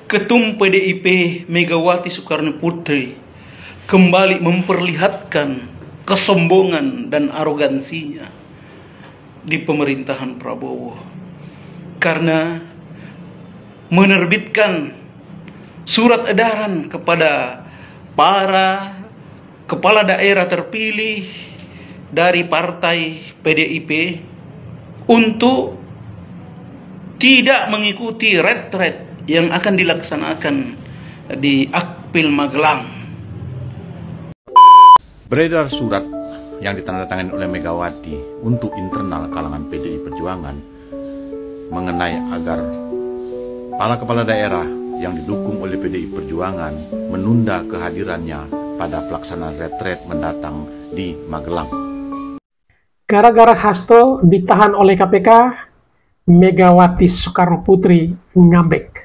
Ketum PDIP Megawati Soekarno Putri kembali memperlihatkan kesombongan dan arogansinya di pemerintahan Prabowo karena menerbitkan surat edaran kepada para kepala daerah terpilih dari partai PDIP untuk tidak mengikuti retret yang akan dilaksanakan di Akpil Magelang. Beredar surat yang ditandatangani oleh Megawati untuk internal kalangan PDI Perjuangan mengenai agar para kepala daerah yang didukung oleh PDI Perjuangan menunda kehadirannya pada pelaksanaan retret mendatang di Magelang. Gara-gara Hasto ditahan oleh KPK, Megawati Soekarno Putri ngambek.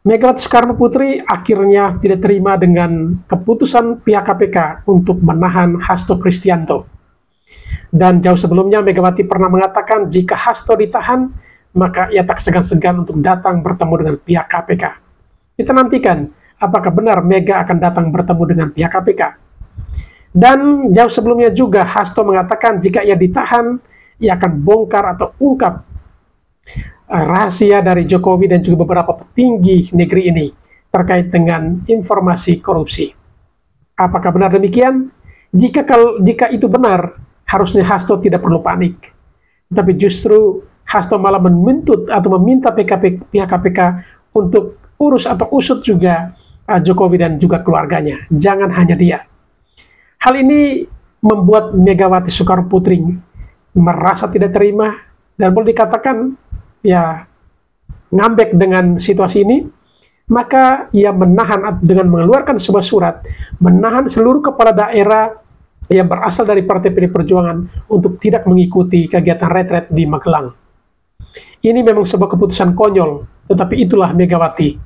Megawati Soekarno Putri akhirnya tidak terima dengan keputusan pihak KPK untuk menahan Hasto Kristianto. Dan jauh sebelumnya Megawati pernah mengatakan jika Hasto ditahan, maka ia tak segan-segan untuk datang bertemu dengan pihak KPK. Kita nantikan apakah benar Mega akan datang bertemu dengan pihak KPK. Dan jauh sebelumnya juga Hasto mengatakan jika ia ditahan, ia akan bongkar atau ungkap rahasia dari Jokowi dan juga beberapa petinggi negeri ini terkait dengan informasi korupsi. Apakah benar demikian? Jika itu benar, harusnya Hasto tidak perlu panik. Tapi justru Hasto malah menuntut atau meminta pihak KPK untuk urus atau usut juga Jokowi dan juga keluarganya. Jangan hanya dia. Hal ini membuat Megawati Soekarno Putri merasa tidak terima dan boleh dikatakan ya ngambek dengan situasi ini, maka ia menahan dengan mengeluarkan sebuah surat, menahan seluruh kepala daerah yang berasal dari Partai PD Perjuangan untuk tidak mengikuti kegiatan retret di Magelang. Ini memang sebuah keputusan konyol, tetapi itulah Megawati.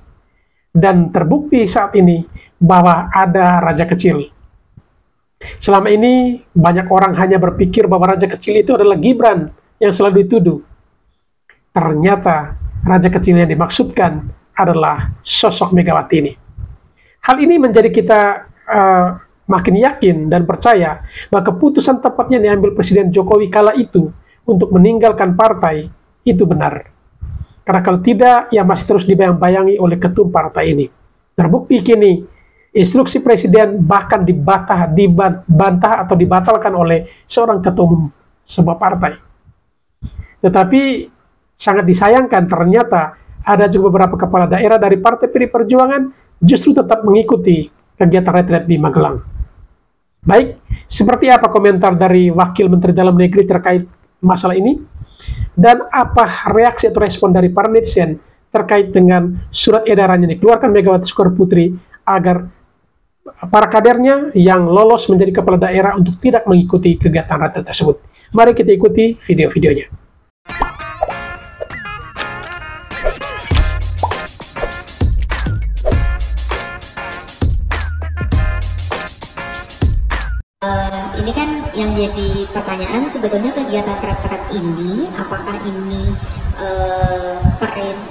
Dan terbukti saat ini bahwa ada raja kecil. Selama ini banyak orang hanya berpikir bahwa raja kecil itu adalah Gibran yang selalu dituduh. Ternyata raja kecil yang dimaksudkan adalah sosok Megawati ini. Hal ini menjadi kita makin yakin dan percaya bahwa keputusan tepatnya diambil Presiden Jokowi kala itu untuk meninggalkan partai itu benar. Karena kalau tidak, ia masih terus dibayang-bayangi oleh ketum partai ini. Terbukti kini, instruksi Presiden bahkan dibantah atau dibatalkan oleh seorang ketum sebuah partai. Tetapi sangat disayangkan ternyata ada juga beberapa kepala daerah dari Partai PD Perjuangan justru tetap mengikuti kegiatan retret di Magelang. Baik, seperti apa komentar dari Wakil Menteri Dalam Negeri terkait masalah ini? Dan apa reaksi atau respon dari para netizen terkait dengan surat edaran yang dikeluarkan Megawati Soekarno Putri agar para kadernya yang lolos menjadi kepala daerah untuk tidak mengikuti kegiatan retret tersebut? Mari kita ikuti video-videonya. Ini kan yang jadi pertanyaan sebetulnya kegiatan retret ini apakah ini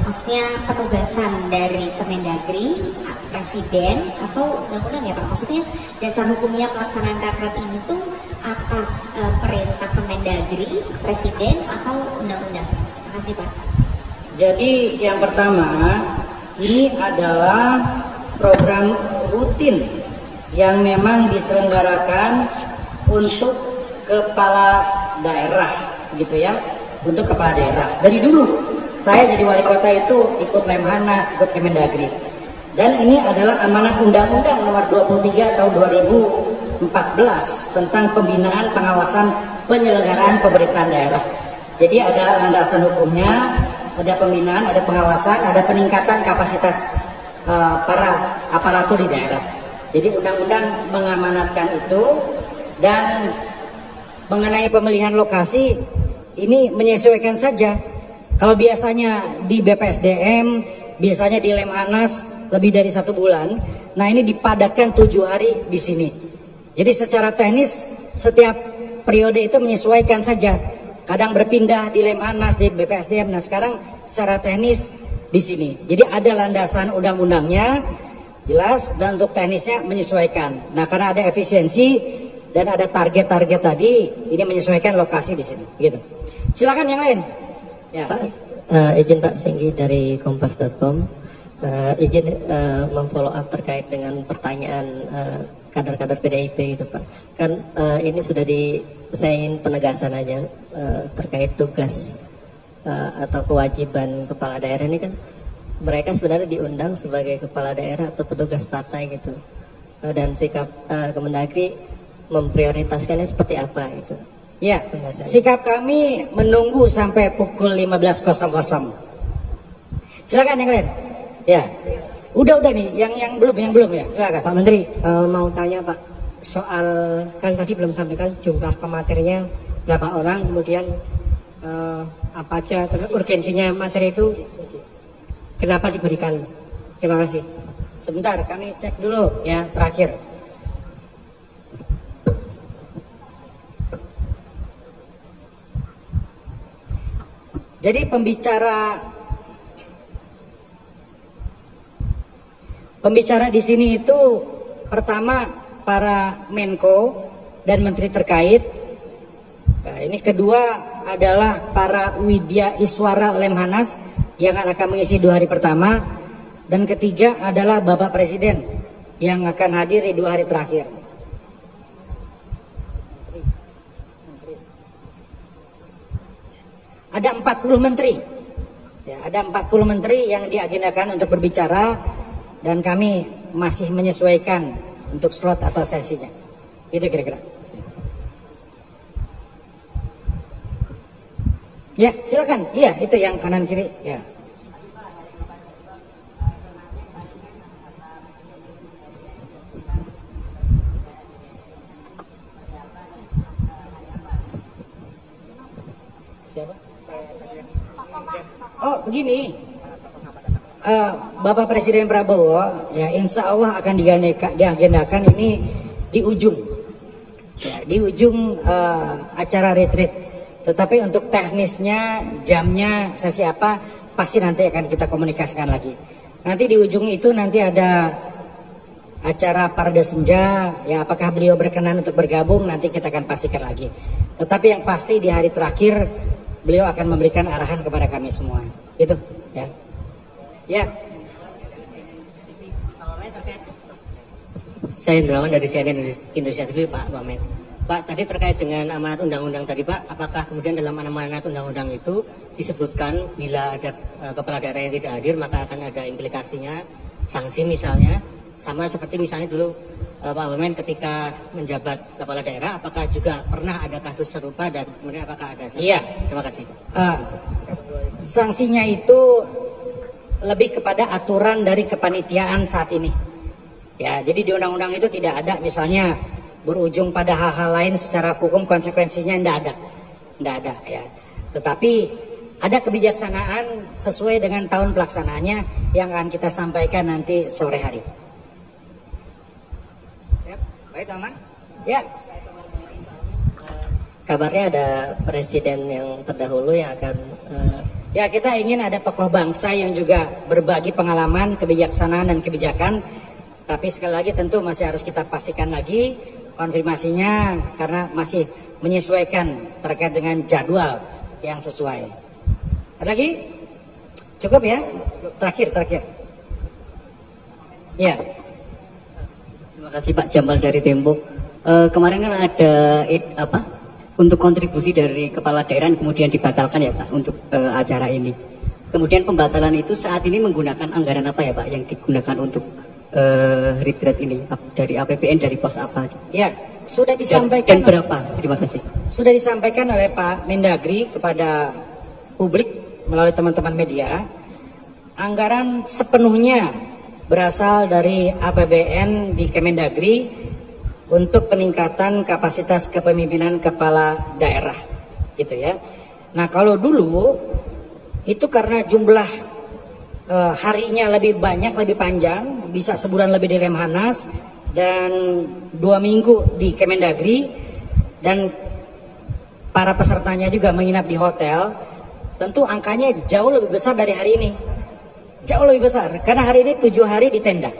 maksudnya penugasan dari Kemendagri, Presiden atau undang-undang ya Pak? Maksudnya dasar hukumnya pelaksanaan retret ini tuh atas perintah Kemendagri, Presiden atau undang-undang? Terima kasih Pak. Jadi yang pertama ini adalah program rutin yang memang diselenggarakan untuk kepala daerah gitu ya, untuk kepala daerah. Dari dulu saya jadi wali kota itu ikut Lemhanas, ikut Kemendagri. Dan ini adalah amanat Undang-Undang nomor 23 tahun 2014 tentang pembinaan pengawasan penyelenggaraan pemerintahan daerah. Jadi ada landasan hukumnya, ada pembinaan, ada pengawasan, ada peningkatan kapasitas para aparatur di daerah. Jadi undang-undang mengamanatkan itu. Dan mengenai pemilihan lokasi ini menyesuaikan saja. Kalau biasanya di BPSDM, biasanya di Lemhanas lebih dari 1 bulan. Nah ini dipadatkan 7 hari di sini. Jadi secara teknis setiap periode itu menyesuaikan saja. Kadang berpindah di Lemhanas, di BPSDM. Nah sekarang secara teknis di sini. Jadi ada landasan undang-undangnya jelas dan untuk teknisnya menyesuaikan. Nah, karena ada efisiensi dan ada target-target tadi, ini menyesuaikan lokasi di sini. Gitu. Silakan yang lain. Ya. Pak, izin Pak Singgi dari kompas.com. Izin memfollow up terkait dengan pertanyaan kader-kader PDIP itu Pak. Kan ini sudah saya ingin penegasan aja terkait tugas atau kewajiban kepala daerah ini kan mereka sebenarnya diundang sebagai kepala daerah atau petugas partai gitu. Dan sikap Kemendagri memprioritaskannya seperti apa gitu. Ya, sikap kami menunggu sampai pukul 15.00. Silakan yang lain. Ya, udah nih, yang belum ya, silakan. Pak Menteri, mau tanya Pak, soal kan tadi belum sampaikan jumlah pematerinya berapa orang, kemudian apa aja, terus urgensinya materi itu kenapa diberikan? Terima kasih. Sebentar, kami cek dulu ya terakhir. Jadi pembicara di sini itu pertama para Menko dan Menteri terkait. Nah, ini kedua adalah para Widya Iswara Lemhanas yang akan mengisi 2 hari pertama, dan ketiga adalah Bapak Presiden yang akan hadir di 2 hari terakhir. Ada 40 menteri. Ya, ada 40 menteri yang diagendakan untuk berbicara. Dan kami masih menyesuaikan untuk slot atau sesinya. Itu kira-kira. Ya, silakan. Iya, itu yang kanan kiri. Ya. Siapa? Oh, begini. Bapak Presiden Prabowo ya insya Allah akan diagendakan ini di ujung ya, di ujung acara retreat. Tetapi untuk teknisnya, jamnya, sesi apa pasti nanti akan kita komunikasikan lagi. Nanti di ujung itu nanti ada acara Parade Senja ya, apakah beliau berkenan untuk bergabung nanti kita akan pastikan lagi. Tetapi yang pasti di hari terakhir beliau akan memberikan arahan kepada kami semua. Itu ya. Ya. Saya Hendrawan dari CNN Indonesia TV, Pak Wamen. Pak, tadi terkait dengan amanat undang-undang tadi Pak, apakah kemudian dalam amanat undang-undang itu disebutkan bila ada kepala daerah yang tidak hadir maka akan ada implikasinya, sanksi misalnya, sama seperti misalnya dulu Pak Wamen ketika menjabat kepala daerah, apakah juga pernah ada kasus serupa dan kemudian apakah ada sanksi? Iya. Terima kasih. Sanksinya itu lebih kepada aturan dari kepanitiaan saat ini. Ya, jadi di undang-undang itu tidak ada misalnya berujung pada hal-hal lain secara hukum konsekuensinya tidak ada ya. Tetapi ada kebijaksanaan sesuai dengan tahun pelaksanaannya yang akan kita sampaikan nanti sore hari. Baik, aman. Ya. Kabarnya ada presiden yang terdahulu yang akan Ya, kita ingin ada tokoh bangsa yang juga berbagi pengalaman, kebijaksanaan dan kebijakan. Tapi sekali lagi tentu masih harus kita pastikan lagi konfirmasinya karena masih menyesuaikan terkait dengan jadwal yang sesuai. Ada lagi? Cukup ya? Terakhir. Ya. Terima kasih Pak Jamal dari Tempo. Kemarin kan ada untuk kontribusi dari kepala daerah kemudian dibatalkan ya Pak untuk acara ini. Kemudian pembatalan itu saat ini menggunakan anggaran apa ya Pak yang digunakan untuk retreat ini dari APBN, dari pos apa? Ya, sudah disampaikan. Dan berapa? Terima kasih. Sudah disampaikan oleh Pak Mendagri kepada publik melalui teman-teman media. Anggaran sepenuhnya berasal dari APBN di Kemendagri untuk peningkatan kapasitas kepemimpinan kepala daerah, gitu ya. Nah, kalau dulu itu karena jumlah harinya lebih banyak, lebih panjang, bisa sebulan lebih di Lemhanas dan 2 minggu di Kemendagri, dan para pesertanya juga menginap di hotel, tentu angkanya jauh lebih besar dari hari ini. jauh lebih besar karena hari ini 7 hari di tenda.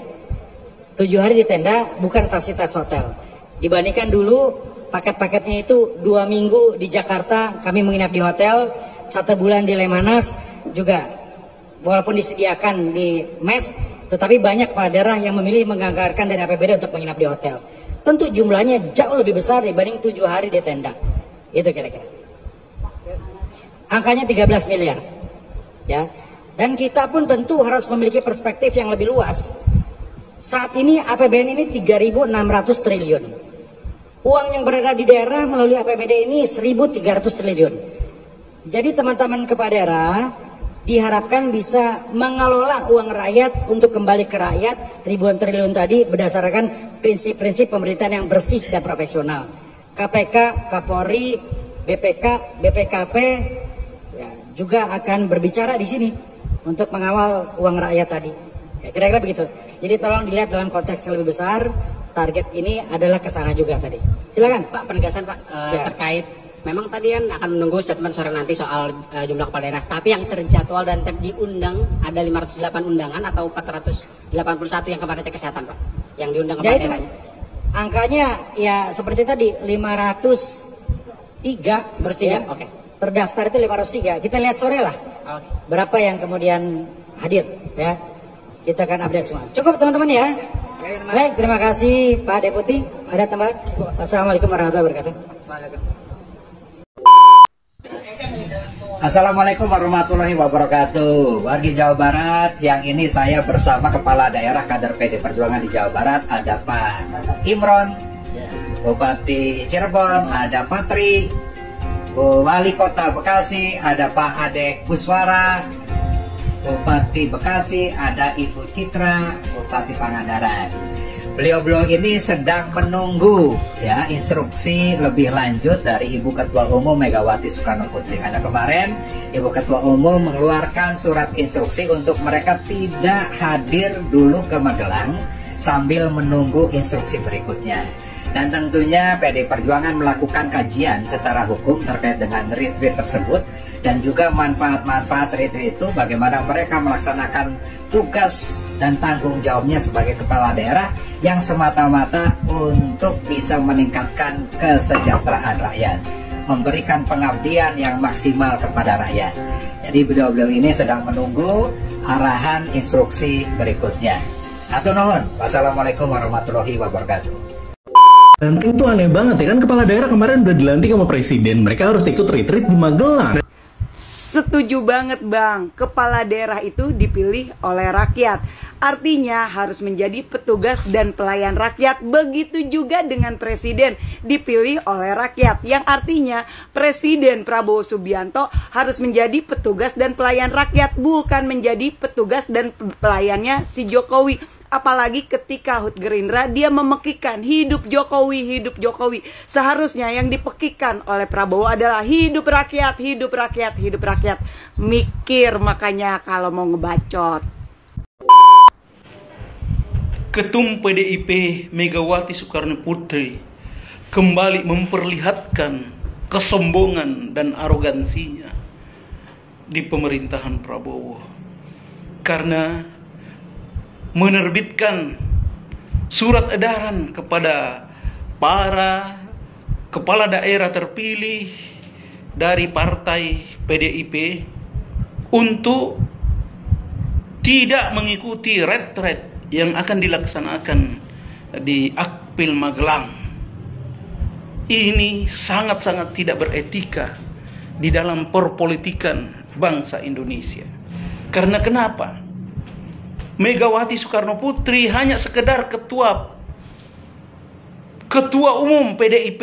7 hari di tenda, bukan fasilitas hotel. Dibandingkan dulu paket-paketnya itu 2 minggu di Jakarta, kami menginap di hotel, 1 bulan di Lemanas juga, walaupun disediakan di mes, tetapi banyak kepala daerah yang memilih menganggarkan dari APBD untuk menginap di hotel. Tentu jumlahnya jauh lebih besar dibanding 7 hari di tenda. Itu kira-kira. Angkanya 13 miliar. Ya. Dan kita pun tentu harus memiliki perspektif yang lebih luas. Saat ini APBN ini 3.600 triliun. Uang yang berada di daerah melalui APBD ini 1.300 triliun. Jadi teman-teman kepala daerah diharapkan bisa mengelola uang rakyat untuk kembali ke rakyat ribuan triliun tadi berdasarkan prinsip-prinsip pemerintahan yang bersih dan profesional. KPK, Kapolri, BPK, BPKP ya, juga akan berbicara di sini untuk mengawal uang rakyat tadi. Ya, kira-kira begitu. Jadi tolong dilihat dalam konteks yang lebih besar. Target ini adalah ke sana juga tadi. Silakan. Pak, penegasan Pak terkait memang tadi kan akan menunggu statement sore nanti soal jumlah kepala daerah. Tapi yang terjadwal dan diundang ada 508 undangan atau 481 yang kemarin cek kesehatan Pak. Yang diundang kepala daerahnya. Angkanya ya seperti tadi 503 ya. Oke. Terdaftar itu 503. Kita lihat sore lah. Oke. Berapa yang kemudian hadir ya. Kita akan update semua. Cukup teman-teman ya. Baik, terima kasih Pak Deputi. Ada tambahan? Wassalamualaikum warahmatullahi wabarakatuh. Assalamualaikum warahmatullahi wabarakatuh. Wargi Jawa Barat, siang ini saya bersama Kepala Daerah Kader PD Perjuangan di Jawa Barat. Ada Pak Imron, Bupati Cirebon, ada Patri, Wali Kota Bekasi, ada Pak Ade Puswara, Bupati Bekasi, ada Ibu Citra, Bupati Pangandaran. Beliau-beliau ini sedang menunggu ya instruksi lebih lanjut dari Ibu Ketua Umum Megawati Soekarno Putri. Karena kemarin Ibu Ketua Umum mengeluarkan surat instruksi untuk mereka tidak hadir dulu ke Magelang sambil menunggu instruksi berikutnya. Dan tentunya PD Perjuangan melakukan kajian secara hukum terkait dengan retweet tersebut dan juga manfaat-manfaat retweet itu, bagaimana mereka melaksanakan tugas dan tanggung jawabnya sebagai kepala daerah yang semata-mata untuk bisa meningkatkan kesejahteraan rakyat, memberikan pengabdian yang maksimal kepada rakyat. Jadi beliau-beliau ini sedang menunggu arahan instruksi berikutnya. Atur nuhun. Wassalamualaikum warahmatullahi wabarakatuh. Dan itu aneh banget ya kan, kepala daerah kemarin udah dilantik sama presiden, mereka harus ikut retreat di Magelang. Setuju banget Bang, kepala daerah itu dipilih oleh rakyat. Artinya harus menjadi petugas dan pelayan rakyat. Begitu juga dengan presiden dipilih oleh rakyat. Yang artinya Presiden Prabowo Subianto harus menjadi petugas dan pelayan rakyat, bukan menjadi petugas dan pelayannya si Jokowi. Apalagi ketika HUT Gerindra dia memekikan hidup Jokowi, hidup Jokowi. Seharusnya yang dipekikan oleh Prabowo adalah hidup rakyat, hidup rakyat, hidup rakyat. Mikir makanya kalau mau ngebacot. Ketum PDIP Megawati Soekarno Putri kembali memperlihatkan kesombongan dan arogansinya di pemerintahan Prabowo. Karena menerbitkan surat edaran kepada para kepala daerah terpilih dari partai PDIP untuk tidak mengikuti retret yang akan dilaksanakan di Akpil Magelang. Ini sangat-sangat tidak beretika di dalam perpolitikan bangsa Indonesia. Karena kenapa? Megawati Soekarno Putri hanya sekedar ketua umum PDIP.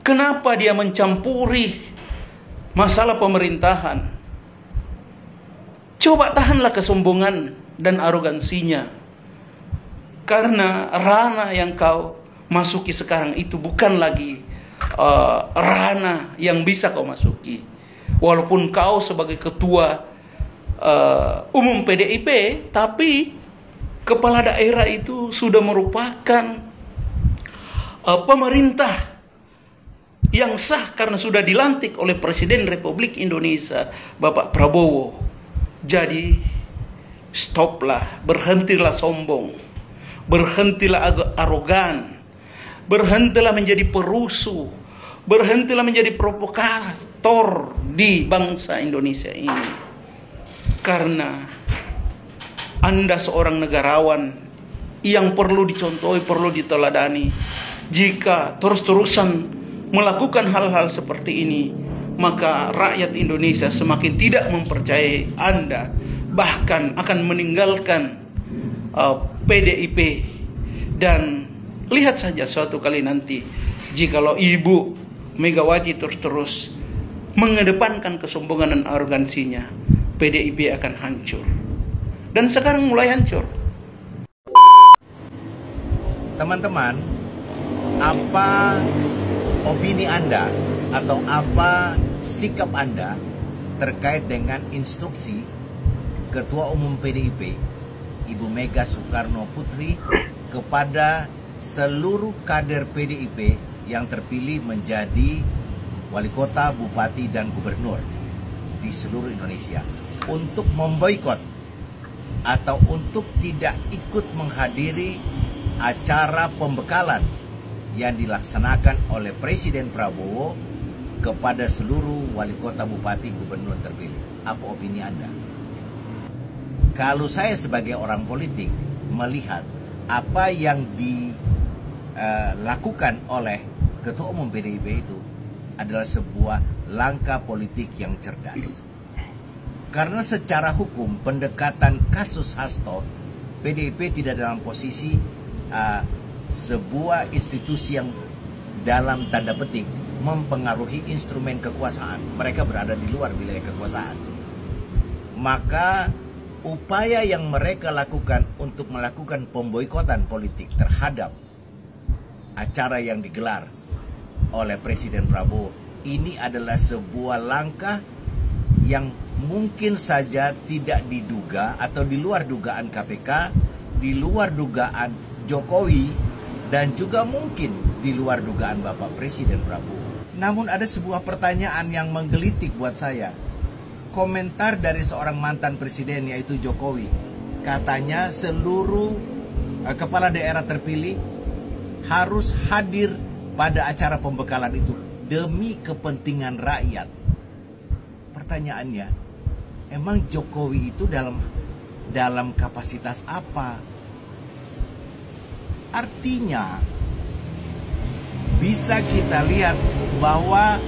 Kenapa dia mencampuri masalah pemerintahan? Coba tahanlah kesombongan dan arogansinya. Karena ranah yang kau masuki sekarang itu bukan lagi ranah yang bisa kau masuki. Walaupun kau sebagai ketua umum PDIP, tapi kepala daerah itu sudah merupakan pemerintah yang sah karena sudah dilantik oleh Presiden Republik Indonesia Bapak Prabowo. Jadi Stoplah, berhentilah sombong, berhentilah arogan, berhentilah menjadi perusuh, berhentilah menjadi provokator di bangsa Indonesia ini. Karena Anda seorang negarawan yang perlu dicontohi, perlu diteladani. Jika terus-terusan melakukan hal-hal seperti ini, maka rakyat Indonesia semakin tidak mempercayai Anda, bahkan akan meninggalkan PDIP. Dan lihat saja suatu kali nanti, jikalau Ibu Megawati terus-terus mengedepankan kesombongan dan arogansinya, PDIP akan hancur. Dan sekarang mulai hancur. Teman-teman, apa opini Anda atau apa sikap Anda terkait dengan instruksi Ketua Umum PDIP Ibu Mega Soekarno Putri kepada seluruh kader PDIP yang terpilih menjadi wali kota, bupati, dan gubernur di seluruh Indonesia untuk memboikot atau untuk tidak ikut menghadiri acara pembekalan yang dilaksanakan oleh Presiden Prabowo kepada seluruh wali kota, bupati, gubernur terpilih. Apa opini Anda? Kalau saya sebagai orang politik melihat apa yang dilakukan oleh Ketua Umum PDIP itu adalah sebuah langkah politik yang cerdas. Karena secara hukum pendekatan kasus Hasto, PDIP tidak dalam posisi sebuah institusi yang dalam tanda petik mempengaruhi instrumen kekuasaan. Mereka berada di luar wilayah kekuasaan. Maka upaya yang mereka lakukan untuk melakukan pemboikotan politik terhadap acara yang digelar oleh Presiden Prabowo ini adalah sebuah langkah yang mungkin saja tidak diduga atau di luar dugaan KPK, di luar dugaan Jokowi, dan juga mungkin di luar dugaan Bapak Presiden Prabowo. Namun ada sebuah pertanyaan yang menggelitik buat saya. Komentar dari seorang mantan presiden yaitu Jokowi. Katanya seluruh kepala daerah terpilih harus hadir pada acara pembekalan itu demi kepentingan rakyat. Pertanyaannya, emang Jokowi itu dalam kapasitas apa? Artinya bisa kita lihat bahwa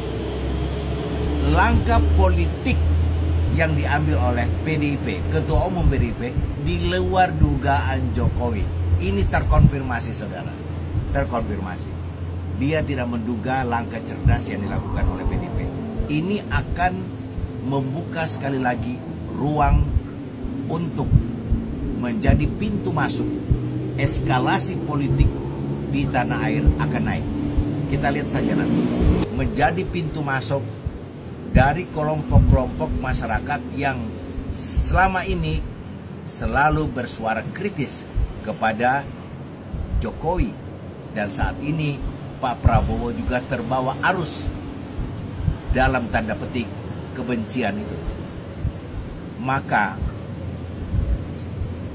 langkah politik yang diambil oleh PDIP, Ketua Umum PDIP, di luar dugaan Jokowi. Ini terkonfirmasi, saudara. Terkonfirmasi. Dia tidak menduga langkah cerdas yang dilakukan oleh PDIP. Ini akan membuka sekali lagi ruang untuk menjadi pintu masuk eskalasi politik di tanah air akan naik. Kita lihat saja nanti. Menjadi pintu masuk dari kelompok-kelompok masyarakat yang selama ini selalu bersuara kritis kepada Jokowi. Dan saat ini Pak Prabowo juga terbawa arus dalam tanda petik kebencian itu. Maka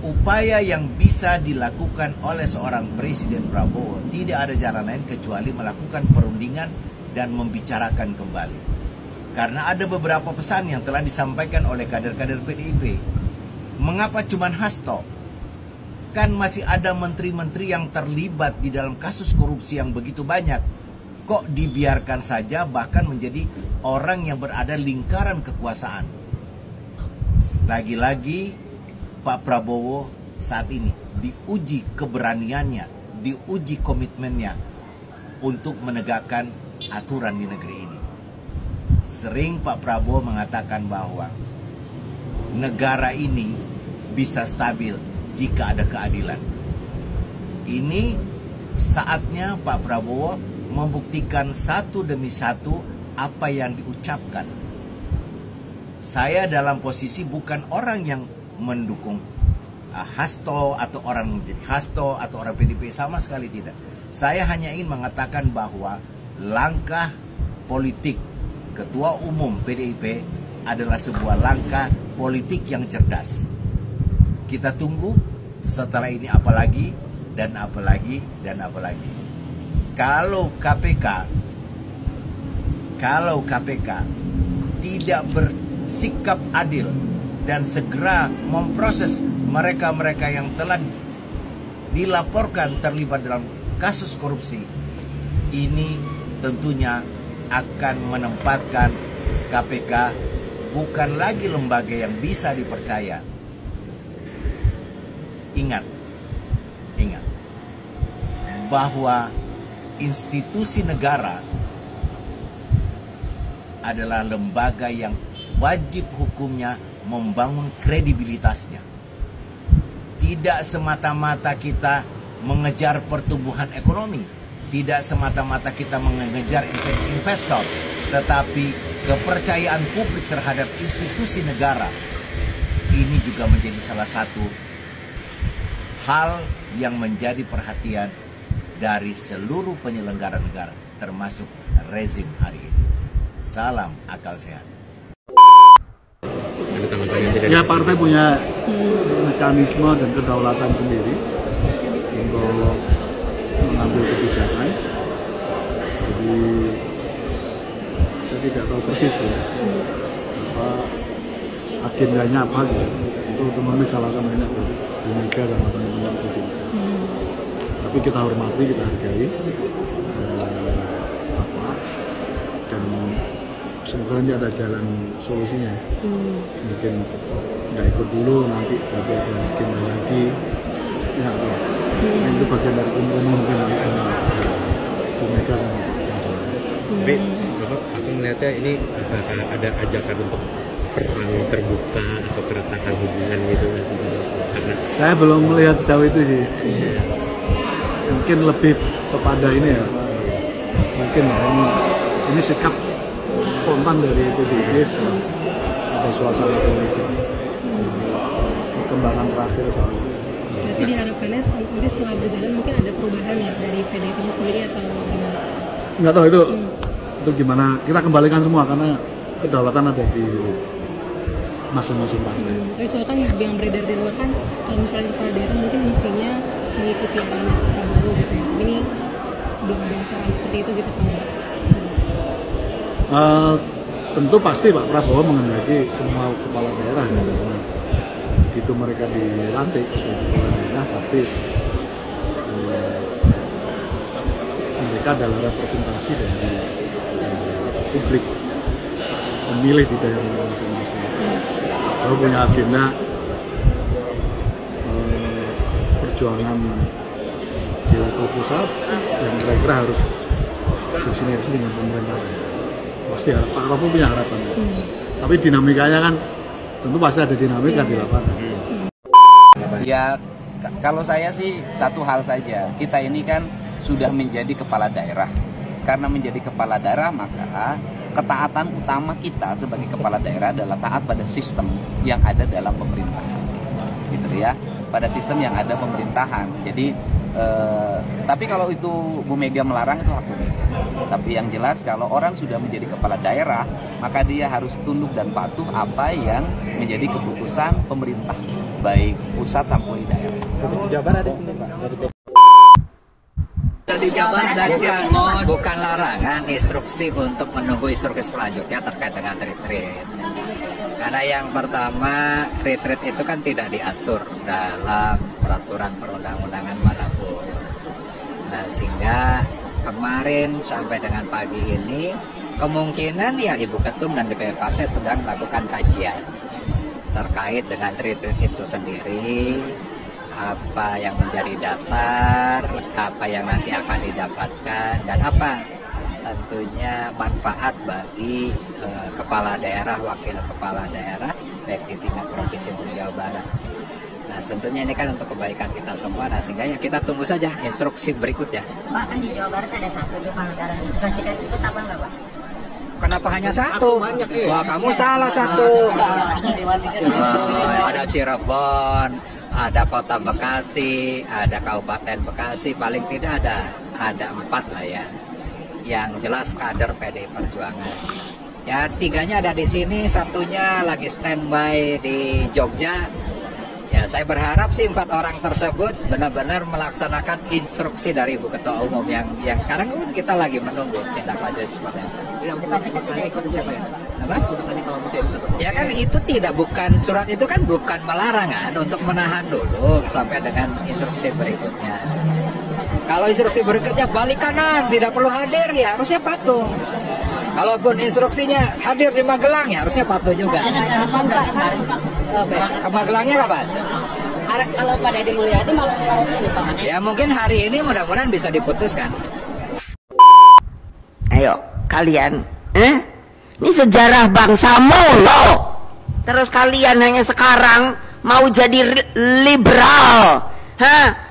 upaya yang bisa dilakukan oleh seorang Presiden Prabowo tidak ada jalan lain kecuali melakukan perundingan dan membicarakan kembali. Karena ada beberapa pesan yang telah disampaikan oleh kader-kader PDIP. Mengapa cuman Hasto? Kan masih ada menteri-menteri yang terlibat di dalam kasus korupsi yang begitu banyak. Kok dibiarkan saja bahkan menjadi orang yang berada lingkaran kekuasaan? Lagi-lagi Pak Prabowo saat ini diuji keberaniannya, diuji komitmennya untuk menegakkan aturan di negeri ini. Sering Pak Prabowo mengatakan bahwa negara ini bisa stabil jika ada keadilan. Ini saatnya Pak Prabowo membuktikan satu demi satu apa yang diucapkan. Saya dalam posisi bukan orang yang mendukung Hasto atau orang menjadi Hasto atau orang PDIP, sama sekali tidak. Saya hanya ingin mengatakan bahwa langkah politik Ketua Umum PDIP adalah sebuah langkah politik yang cerdas. Kita tunggu setelah ini apalagi dan apalagi dan apalagi. Kalau KPK tidak bersikap adil dan segera memproses mereka-mereka yang telah dilaporkan terlibat dalam kasus korupsi, ini tentunya akan menempatkan KPK bukan lagi lembaga yang bisa dipercaya. Ingat bahwa institusi negara adalah lembaga yang wajib hukumnya membangun kredibilitasnya. Tidak semata-mata kita mengejar pertumbuhan ekonomi, tidak semata-mata kita mengejar investor, tetapi kepercayaan publik terhadap institusi negara ini juga menjadi salah satu hal yang menjadi perhatian dari seluruh penyelenggara negara, termasuk rezim hari ini. Salam akal sehat. Ya, partai punya mekanisme dan kedaulatan sendiri untuk mengambil kebijakan. Jadi saya tidak tahu persis ya apa agendanya apa gitu. Itu otomatis salah satunya Bu Mega sama teman-teman PDIP. Tapi kita hormati, kita hargai dan semoga nanti ada jalan solusinya. Mungkin nggak ikut dulu, nanti tapi ada agenda lagi, nggak tahu. Itu bagian dari kompromi mungkin nanti sama Bu Mega sama Pak Prabowo. Tapi Bapak, aku melihatnya ini ada ajakan untuk perang terbuka atau keretakan hubungan gitu nggak sih? Karena saya belum melihat sejauh itu sih. Mungkin lebih kepada ini ya, mungkin ya ini sikap spontan dari PDIP setelah ada suasana politik perkembangan terakhir soalnya. Berarti diharapkannya nanti setelah berjalan mungkin ada perubahan ya dari PDIP-nya sendiri atau gimana? Nggak tahu itu gimana, kita kembalikan semua karena kedaulatan ada di masing-masing partai. Tapi soalnya kan yang beredar di luar kan kalau misalnya kepala daerah mungkin mestinya mengikuti arahan Prabowo gitu ya. Ini belum ada saran seperti itu gitu Pak. Tentu pasti Pak Prabowo menghendaki semua kepala daerah ya, karena begitu mereka dilantik sebagai kepala daerah pasti mereka adalah representasi dari publik pemilih di daerah masing-masing. Kalau punya agenda perjuangan di level pusat yang kira-kira harus bersinergi dengan pemerintah. Pasti Pak Prabowo punya harapan. Tapi dinamikanya kan tentu pasti ada dinamika di lapangan. Ya kalau saya sih satu hal saja, kita ini kan sudah menjadi kepala daerah. Karena menjadi kepala daerah maka ketaatan utama kita sebagai kepala daerah adalah taat pada sistem yang ada dalam pemerintahan, gitu ya, pada sistem yang ada pemerintahan. Jadi tapi kalau itu Bu Mega melarang itu hak Bu Mega. Tapi yang jelas kalau orang sudah menjadi kepala daerah maka dia harus tunduk dan patuh apa yang menjadi keputusan pemerintah baik pusat sampai daerah. Jawaban ada sini Pak. Di Jabar dan Cirebon bukan larangan, instruksi untuk menunggu instruksi selanjutnya terkait dengan retreat. Karena yang pertama, retreat itu kan tidak diatur dalam peraturan perundang-undangan manapun. Nah, sehingga kemarin sampai dengan pagi ini kemungkinan ya Ibu Ketum dan DPP Partai sedang melakukan kajian terkait dengan retreat itu sendiri. Apa yang menjadi dasar, apa yang nanti akan didapatkan, dan apa tentunya manfaat bagi kepala daerah, wakil kepala daerah, baik di tingkat provinsi maupun Jawa Barat. Nah tentunya ini kan untuk kebaikan kita semua, nah sehingga ya kita tunggu saja instruksi berikutnya. Pak, kan di Jawa Barat ada satu kepala daerah, dikasihkan ikut apa enggak Pak? Kenapa hanya satu? Wah kamu salah satu. Ada Cirebon, ada Kota Bekasi, ada Kabupaten Bekasi, paling tidak ada 4 lah ya. Yang jelas kader PDI Perjuangan. Ya 3-nya ada di sini, satunya lagi standby di Jogja. Ya Ya, saya berharap sih 4 orang tersebut benar-benar melaksanakan instruksi dari Ibu Ketua Umum yang sekarang pun kita lagi menunggu tindak lanjut seperti apa. Yang putusannya ikut siapa ya? Apa? Putusannya kalau misalnya itu ya kan itu bukan surat itu kan bukan melarangan untuk menahan dulu sampai dengan instruksi berikutnya. Kalau instruksi berikutnya balik kanan, tidak perlu hadir, ya harusnya patuh. Kalaupun instruksinya hadir di Magelang, ya harusnya patuh juga. Kapan Pak? Ke Magelangnya kapan? Kalau pada Deddy Mulyadi malah sore ini Pak. Ya mungkin hari ini mudah-mudahan bisa diputuskan. Ayo kalian, ini sejarah bangsamu loh. Terus kalian hanya sekarang mau jadi liberal,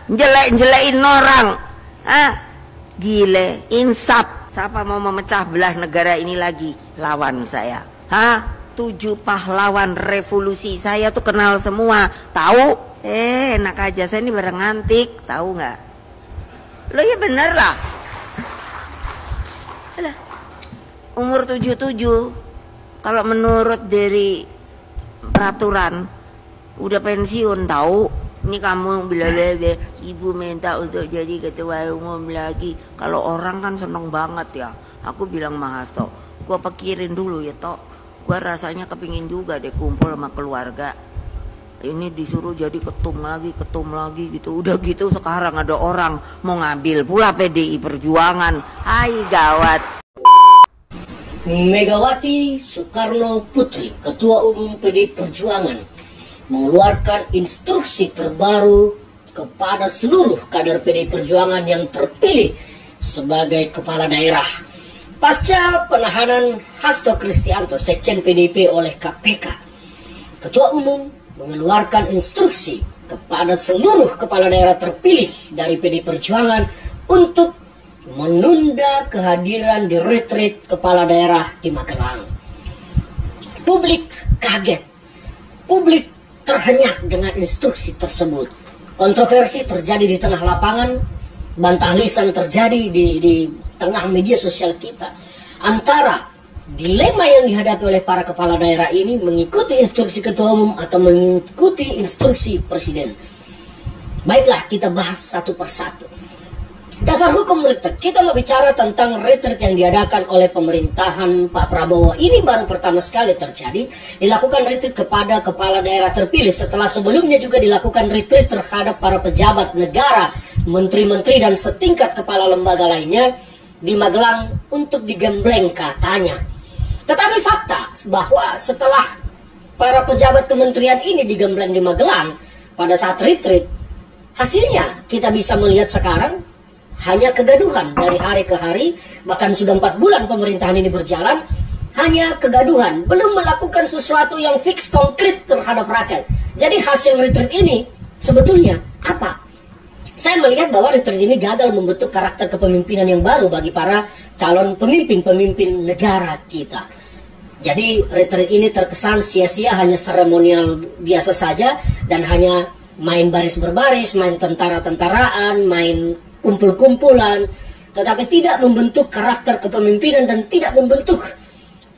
jelek-jelekin orang, gile, insaf. Siapa mau memecah belah negara ini lagi? Lawan saya. 7 pahlawan revolusi saya tuh kenal semua. Tahu? Enak aja, saya ini barang antik, tahu nggak? Lo ya bener lah. Alah, umur 77, kalau menurut dari peraturan udah pensiun tahu. Ini kamu bilang ibu minta untuk jadi ketua umum lagi. Kalau orang kan seneng banget ya. Aku bilang Mas Hasto, gua pikirin dulu ya Tok. Gua rasanya kepingin juga deh kumpul sama keluarga. Ini disuruh jadi ketum lagi gitu. Udah gitu sekarang ada orang mau ngambil pula PDI Perjuangan. Hai gawat. Megawati Soekarno Putri, Ketua Umum PDI Perjuangan, mengeluarkan instruksi terbaru kepada seluruh kader PDI Perjuangan yang terpilih sebagai kepala daerah pasca penahanan Hasto Kristianto, Sekjen PDIP oleh KPK. Ketua Umum mengeluarkan instruksi kepada seluruh kepala daerah terpilih dari PDI Perjuangan untuk menunda kehadiran di retreat kepala daerah di Magelang. Publik kaget, publik terhenyak dengan instruksi tersebut. Kontroversi terjadi di tengah lapangan, bantah lisan terjadi di tengah media sosial kita. Antara dilema yang dihadapi oleh para kepala daerah ini mengikuti instruksi ketua umum atau mengikuti instruksi presiden. Baiklah, kita bahas satu persatu. Dasar hukum retreat, kita mau bicara tentang retreat yang diadakan oleh pemerintahan Pak Prabowo. Ini baru pertama sekali terjadi, dilakukan retreat kepada kepala daerah terpilih setelah sebelumnya juga dilakukan retreat terhadap para pejabat negara, menteri-menteri dan setingkat kepala lembaga lainnya di Magelang untuk digembleng katanya. Tetapi fakta bahwa setelah para pejabat kementerian ini digembleng di Magelang pada saat retreat, hasilnya kita bisa melihat sekarang hanya kegaduhan dari hari ke hari. Bahkan sudah 4 bulan pemerintahan ini berjalan, hanya kegaduhan, belum melakukan sesuatu yang fix konkret terhadap rakyat. Jadi hasil retreat ini sebetulnya apa? Saya melihat bahwa retreat ini gagal membentuk karakter kepemimpinan yang baru bagi para calon pemimpin-pemimpin negara kita. Jadi retreat ini terkesan sia-sia, hanya seremonial biasa saja, dan hanya main baris berbaris, main tentara-tentaraan, main kumpul-kumpulan, tetapi tidak membentuk karakter kepemimpinan dan tidak membentuk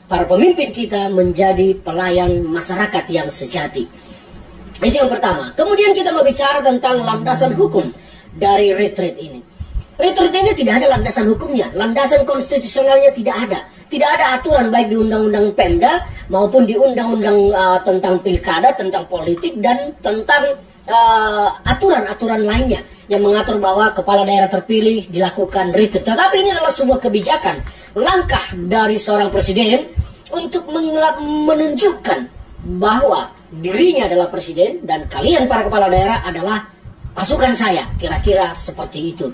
para pemimpin kita menjadi pelayan masyarakat yang sejati. Itu yang pertama. Kemudian kita mau bicara tentang landasan hukum dari retreat ini. Retreat ini tidak ada landasan hukumnya, landasan konstitusionalnya tidak ada. Tidak ada aturan baik di undang-undang Pemda maupun di undang-undang tentang pilkada, tentang politik, dan tentang aturan-aturan lainnya yang mengatur bahwa kepala daerah terpilih dilakukan retreat. Tetapi ini adalah sebuah kebijakan, langkah dari seorang presiden untuk menunjukkan bahwa dirinya adalah presiden dan kalian para kepala daerah adalah pasukan saya, kira-kira seperti itu.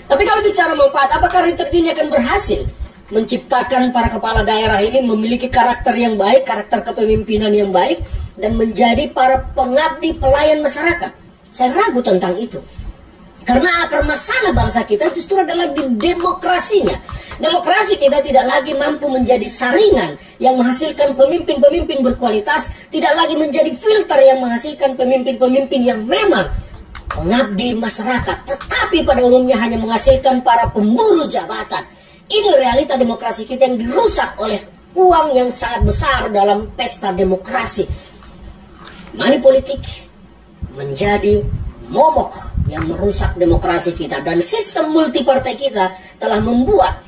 Tapi kalau bicara manfaat, apakah retreat ini akan berhasil menciptakan para kepala daerah ini memiliki karakter yang baik, karakter kepemimpinan yang baik, dan menjadi para pengabdi pelayan masyarakat? Saya ragu tentang itu. Karena akar masalah bangsa kita justru adalah di demokrasinya. Demokrasi kita tidak lagi mampu menjadi saringan yang menghasilkan pemimpin-pemimpin berkualitas, tidak lagi menjadi filter yang menghasilkan pemimpin-pemimpin yang memang mengabdi masyarakat, tetapi pada umumnya hanya menghasilkan para pemburu jabatan. Ini realita demokrasi kita yang dirusak oleh uang yang sangat besar dalam pesta demokrasi. Money politik, menjadi momok yang merusak demokrasi kita, dan sistem multipartai kita telah membuat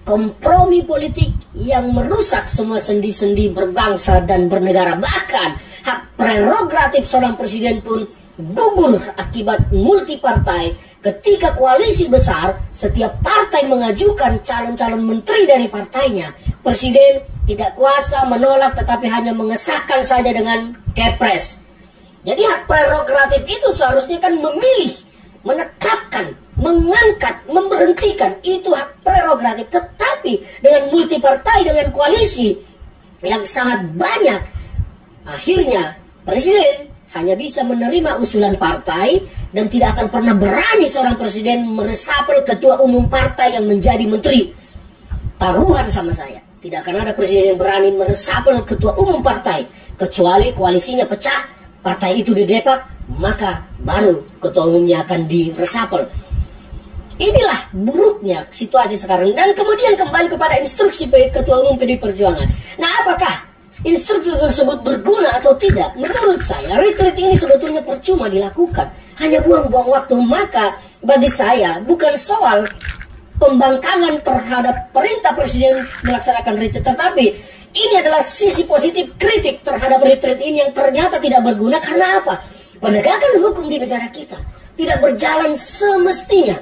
kompromi politik yang merusak semua sendi-sendi berbangsa dan bernegara. Bahkan hak prerogatif seorang presiden pun gugur akibat multipartai. Ketika koalisi besar, setiap partai mengajukan calon-calon menteri dari partainya. Presiden tidak kuasa menolak, tetapi hanya mengesahkan saja dengan kepres. Jadi hak prerogatif itu seharusnya kan memilih, menetapkan, mengangkat, memberhentikan. Itu hak prerogatif. Tetapi dengan multipartai, dengan koalisi yang sangat banyak, akhirnya presiden hanya bisa menerima usulan partai dan tidak akan pernah berani seorang presiden meresapel ketua umum partai yang menjadi menteri. Taruhan sama saya, tidak akan ada presiden yang berani meresapel ketua umum partai kecuali koalisinya pecah, partai itu didepak, maka baru ketua umumnya akan diresapel. Inilah buruknya situasi sekarang. Dan kemudian kembali kepada instruksi ketua umum PDI Perjuangan. Nah, apakah instruksi tersebut berguna atau tidak? Menurut saya, retreat ini sebetulnya percuma dilakukan. Hanya buang-buang waktu. Maka bagi saya, bukan soal pembangkangan terhadap perintah presiden melaksanakan retreat, tetapi ini adalah sisi positif kritik terhadap retreat ini yang ternyata tidak berguna. Karena apa? Penegakan hukum di negara kita tidak berjalan semestinya.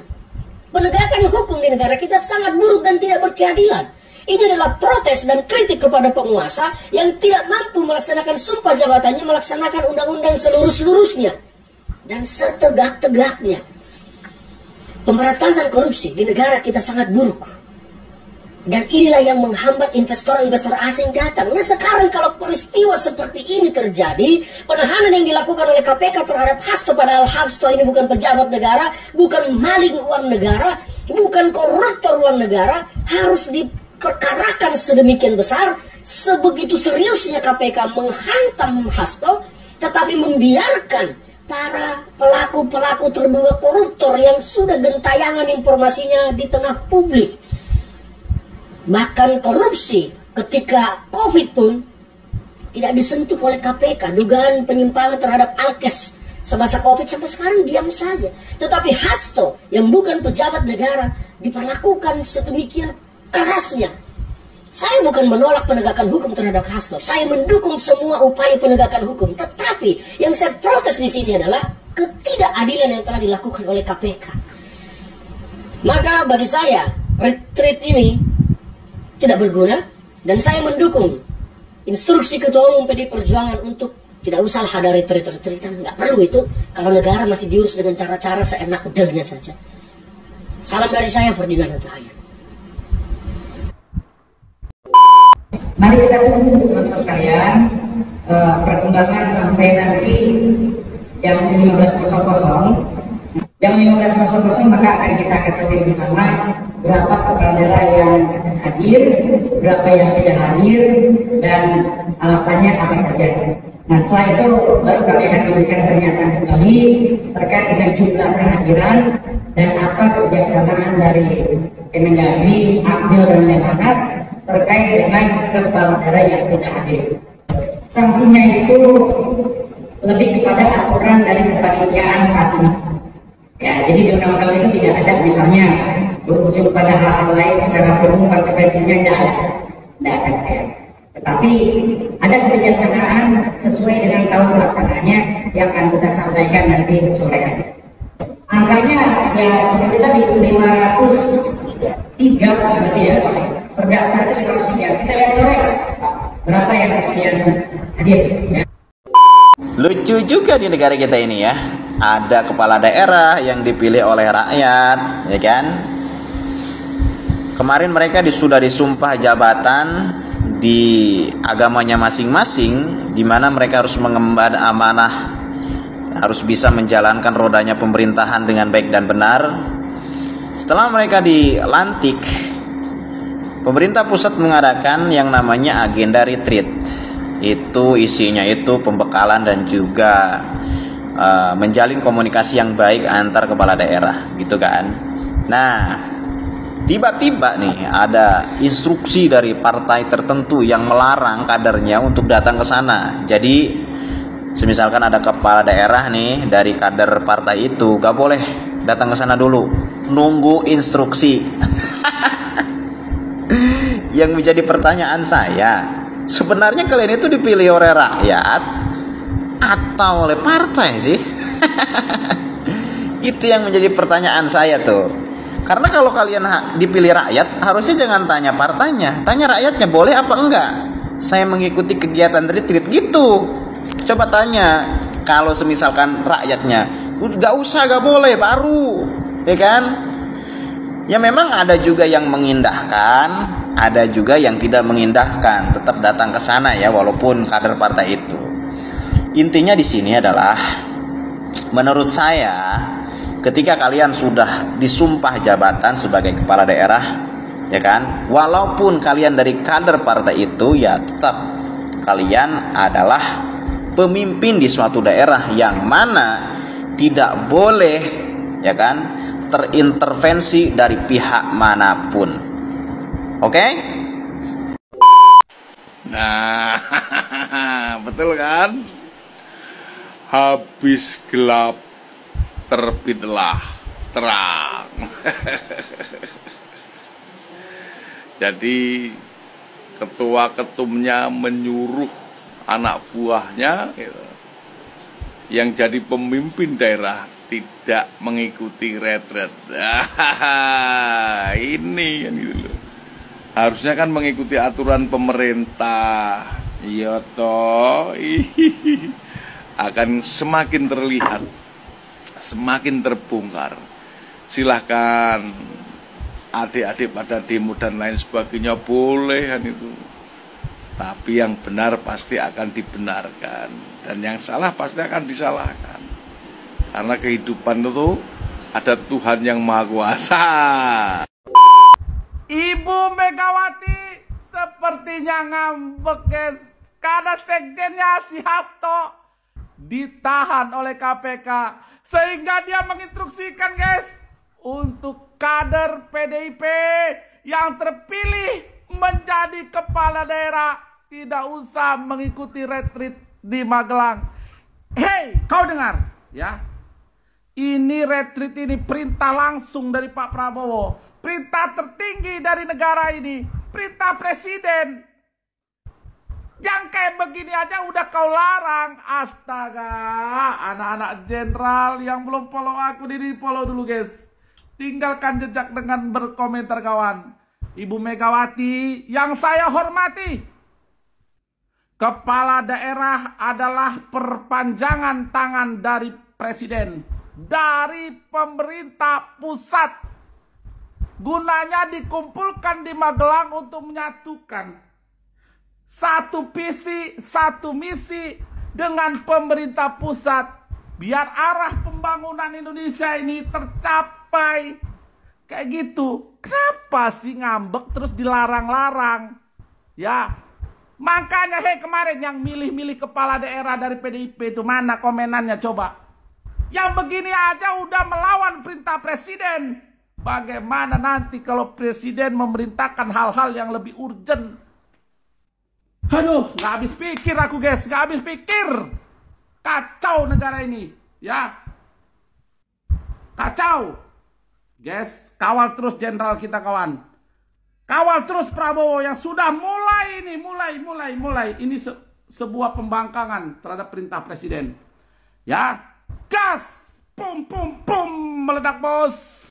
Penegakan hukum di negara kita sangat buruk dan tidak berkeadilan. Ini adalah protes dan kritik kepada penguasa yang tidak mampu melaksanakan sumpah jabatannya, melaksanakan undang-undang seluruh-seluruhnya dan setegak-tegaknya. Pemberantasan korupsi di negara kita sangat buruk. Dan inilah yang menghambat investor-investor asing datang. Nah, sekarang kalau peristiwa seperti ini terjadi, penahanan yang dilakukan oleh KPK terhadap Hasto, padahal Hasto ini bukan pejabat negara, bukan maling uang negara, bukan koruptor uang negara, harus diperkarakan sedemikian besar. Sebegitu seriusnya KPK menghantam Hasto, tetapi membiarkan para pelaku-pelaku terduga koruptor yang sudah gentayangan informasinya di tengah publik. Bahkan korupsi ketika COVID pun tidak disentuh oleh KPK. Dugaan penyimpangan terhadap Alkes semasa COVID sampai sekarang diam saja. Tetapi Hasto yang bukan pejabat negara diperlakukan sedemikian kerasnya. Saya bukan menolak penegakan hukum terhadap Hasto. Saya mendukung semua upaya penegakan hukum. Tetapi yang saya protes di sini adalah ketidakadilan yang telah dilakukan oleh KPK. Maka bagi saya retreat ini tidak berguna, dan saya mendukung instruksi Ketua Umum PDI Perjuangan untuk tidak usah ada retreat-retreatan, nggak perlu itu kalau negara masih diurus dengan cara-cara seenak udelnya saja. Salam dari saya, Ferdinand Huta Hayan. Mari kita tunggu teman-teman sekalian perkembangan sampai nanti jam 15.00. Jam 15.00 maka akan kita ketahui bersama berapa kepala daerah yang akan hadir, berapa yang tidak hadir, dan alasannya apa saja. Nah, setelah itu baru kami akan memberikan pernyataan kembali terkait dengan jumlah kehadiran dan apa kebijaksanaan dari Kemendagri, Akmil, dan Menhanas terkait dengan kepala daerah yang tidak hadir. Sanksinya itu lebih kepada aturan dari kepanitiaan saat ini. Ya, jadi di undang-undang itu tidak ada misalnya berujung pada hal-hal lain secara umum konsekuensinya tidak ada. Tetapi ada kebijaksanaan sesuai dengan tahun pelaksanaannya yang akan kita sampaikan nanti sore hari. Angkanya ya seperti tadi 503 berarti ya, terdaftar itu 503. Kita lihat sore berapa yang kemudian hadir. Ya. Lucu juga di negara kita ini ya. Ada kepala daerah yang dipilih oleh rakyat, ya kan? Kemarin mereka sudah disumpah jabatan di agamanya masing-masing, di mana mereka harus mengemban amanah, harus bisa menjalankan rodanya pemerintahan dengan baik dan benar. Setelah mereka dilantik, pemerintah pusat mengadakan yang namanya agenda retreat. Itu isinya itu pembekalan dan juga menjalin komunikasi yang baik antar kepala daerah, gitu kan. Nah, tiba-tiba nih ada instruksi dari partai tertentu yang melarang kadernya untuk datang ke sana. Jadi Semisalkan ada kepala daerah nih dari kader partai itu, gak boleh datang ke sana dulu, nunggu instruksi. Yang menjadi pertanyaan saya, sebenarnya kalian itu dipilih oleh rakyat atau oleh partai sih? Itu yang menjadi pertanyaan saya tuh. Karena kalau kalian dipilih rakyat, harusnya jangan tanya partainya, tanya rakyatnya boleh apa enggak saya mengikuti kegiatan retreat gitu. Coba tanya, kalau semisalkan rakyatnya gak usah, gak boleh, baru, ya kan? Ya memang ada juga yang mengindahkan, ada juga yang tidak mengindahkan, tetap datang ke sana ya, walaupun kader partai itu. Intinya di sini adalah, menurut saya, ketika kalian sudah disumpah jabatan sebagai kepala daerah, ya kan, walaupun kalian dari kader partai itu, ya tetap kalian adalah pemimpin di suatu daerah yang mana tidak boleh, ya kan, terintervensi dari pihak manapun. Oke? Nah, betul kan? Habis gelap terbitlah terang. Jadi ketua ketumnya menyuruh anak buahnya gitu, yang jadi pemimpin daerah tidak mengikuti retret. Ini kan gitu loh. Harusnya kan mengikuti aturan pemerintah. Iya toh. Akan semakin terlihat, semakin terbongkar. Silahkan adik-adik pada demo dan lain sebagainya, boleh kan itu. Tapi yang benar pasti akan dibenarkan, dan yang salah pasti akan disalahkan. Karena kehidupan itu ada Tuhan yang Maha Kuasa. Ibu Megawati sepertinya ngambek, guys, karena sekjennya si Hasto ditahan oleh KPK, sehingga dia menginstruksikan, guys, untuk kader PDIP yang terpilih menjadi kepala daerah tidak usah mengikuti retreat di Magelang. Hei, kau dengar ya? Ini retreat ini perintah langsung dari Pak Prabowo, perintah tertinggi dari negara ini, perintah presiden. Yang kayak begini aja udah kau larang. Astaga, anak-anak jenderal yang belum follow aku ini follow dulu, guys. Tinggalkan jejak dengan berkomentar, kawan. Ibu Megawati yang saya hormati, kepala daerah adalah perpanjangan tangan dari presiden, dari pemerintah pusat. Gunanya dikumpulkan di Magelang untuk menyatukan satu visi, satu misi dengan pemerintah pusat, biar arah pembangunan Indonesia ini tercapai. Kayak gitu. Kenapa sih ngambek terus dilarang-larang? Ya, makanya kemarin yang milih-milih kepala daerah dari PDIP itu mana komenannya coba? Yang begini aja udah melawan perintah presiden. Bagaimana nanti kalau presiden memerintahkan hal-hal yang lebih urgent? Aduh, gak habis pikir aku, guys, gak habis pikir. Kacau negara ini, ya. Kacau. Guys, kawal terus jenderal kita, kawan. Kawal terus Prabowo yang sudah mulai ini, mulai. Ini sebuah pembangkangan terhadap perintah presiden. Ya, gas, pum, meledak, bos.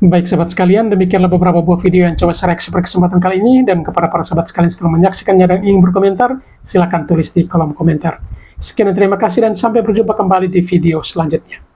Baik sahabat sekalian, demikianlah beberapa buah video yang coba saya reaksi pada kesempatan kali ini. Dan kepada para sahabat sekalian setelah menyaksikannya dan ingin berkomentar, silahkan tulis di kolom komentar. Sekian dan terima kasih, dan sampai berjumpa kembali di video selanjutnya.